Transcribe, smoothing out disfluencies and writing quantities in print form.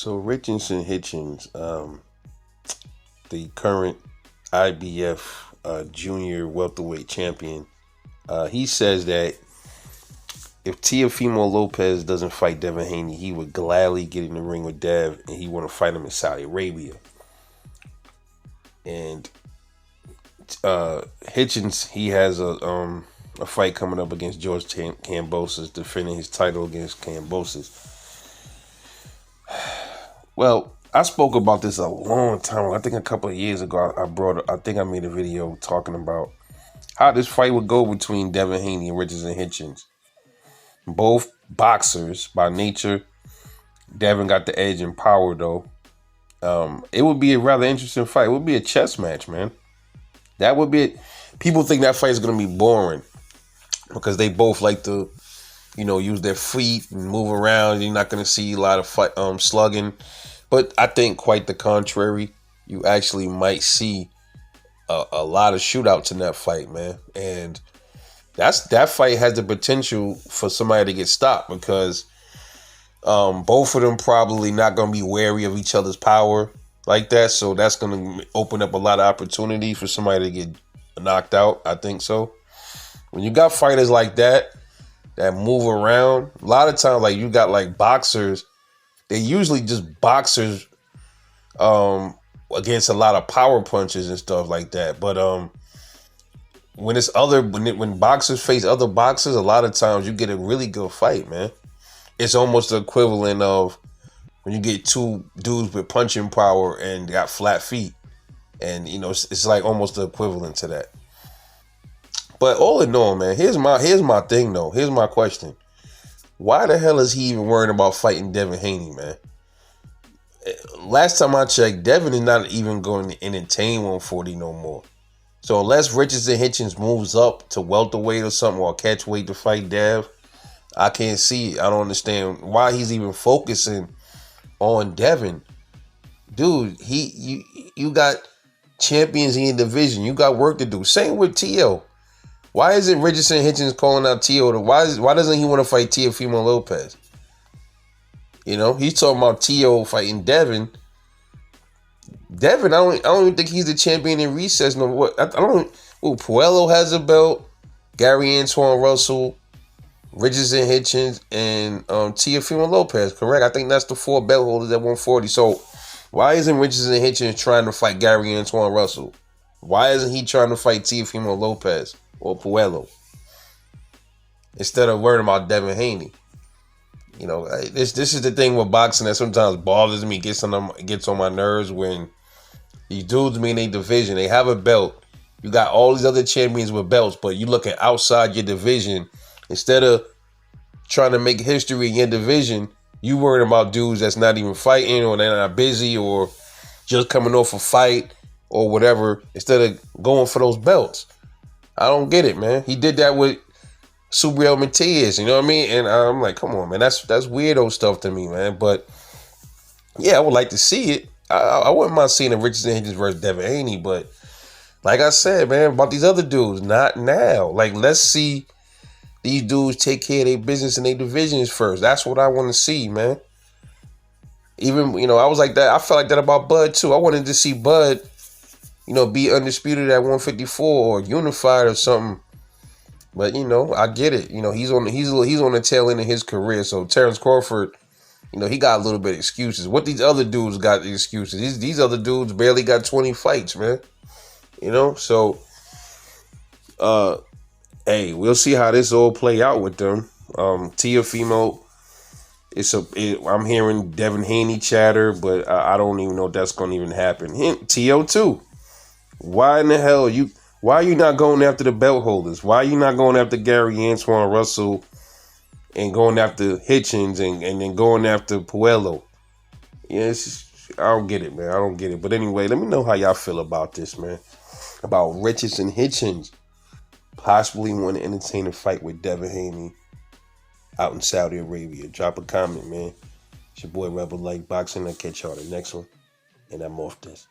So Richardson Hitchins, the current IBF junior welterweight champion, he says that if Teofimo Lopez doesn't fight Devin Haney, he would gladly get in the ring with Dev, and he want to fight him in Saudi Arabia. And Hitchins, he has a fight coming up against George Kambosos, defending his title against Kambosos. Well, I spoke about this a long time. I think a couple of years ago, I think I made a video talking about how this fight would go between Devin Haney and Richardson Hitchins. Both boxers by nature. Devin got the edge in power, though. It would be a rather interesting fight. It would be a chess match, man. That would be it. People think that fight is going to be boring because they both like to, use their feet and move around. You're not going to see a lot of slugging. But I think quite the contrary. You actually might see a lot of shootouts in that fight, man. And that fight has the potential for somebody to get stopped because both of them probably not going to be wary of each other's power like that. So that's going to open up a lot of opportunity for somebody to get knocked out. I think so. When you got fighters like that move around, a lot of times, like you got like boxers, they're usually just boxers against a lot of power punches and stuff like that. But when boxers face other boxers, a lot of times you get a really good fight, man. It's almost the equivalent of when you get two dudes with punching power and got flat feet. And, it's like almost the equivalent to that. But all in all, man, here's my thing, though. Here's my question. Why the hell is he even worrying about fighting Devin Haney, man? Last time I checked, Devin is not even going to entertain 140 no more. So unless Richardson Hitchins moves up to welterweight or something or catchweight to fight Dev, I can't see it. I don't understand why he's even focusing on Devin. Dude, you got champions in your division. You got work to do. Same with T.O. Why isn't Richardson Hitchins calling out T.O.? Why doesn't he want to fight Teofimo Lopez? He's talking about T.O. fighting Devin. Devin, I don't even think he's the champion in recess. No, what? Puello has a belt. Gary Antoine Russell, Richardson Hitchins, and Teofimo Lopez. Correct. I think that's the 4 belt holders at 140. So why isn't Richardson Hitchins trying to fight Gary Antoine Russell? Why isn't he trying to fight Teofimo Lopez or Puello instead of worrying about Devin Haney? This is the thing with boxing that sometimes bothers me, gets on my nerves when these dudes in their division, they have a belt. You got all these other champions with belts, but you looking outside your division. Instead of trying to make history in your division, you worrying about dudes that's not even fighting or they're not busy or just coming off a fight or whatever, instead of going for those belts. I don't get it, man. He did that with Subriel Matias, you know what I mean? And I'm like, come on, man, that's weirdo stuff to me, man. But yeah, I would like to see it. I wouldn't mind seeing a Richardson Hitchins versus Devin Haney, but like I said, man, about these other dudes, not now. Like, let's see these dudes take care of their business and their divisions first. That's what I want to see, man. Even, I was like that. I felt like that about Bud, too. I wanted to see Bud, be undisputed at 154 or unified or something. But, I get it. He's on the tail end of his career. So Terrence Crawford, he got a little bit of excuses. What these other dudes got the excuses? These other dudes barely got 20 fights, man. So, hey, we'll see how this all play out with them. Teofimo, I'm hearing Devin Haney chatter, but I don't even know if that's going to even happen. T.O. too. Why in the hell why are you not going after the belt holders? Why are you not going after Gary Antoine Russell and going after Hitchins and then going after Puello? Yeah, I don't get it, man. I don't get it. But anyway, let me know how y'all feel about this, man. About Richardson Hitchins possibly want to entertain a fight with Devin Haney out in Saudi Arabia. Drop a comment, man. It's your boy Rebel Like Boxing. I'll catch y'all the next one. And I'm off this.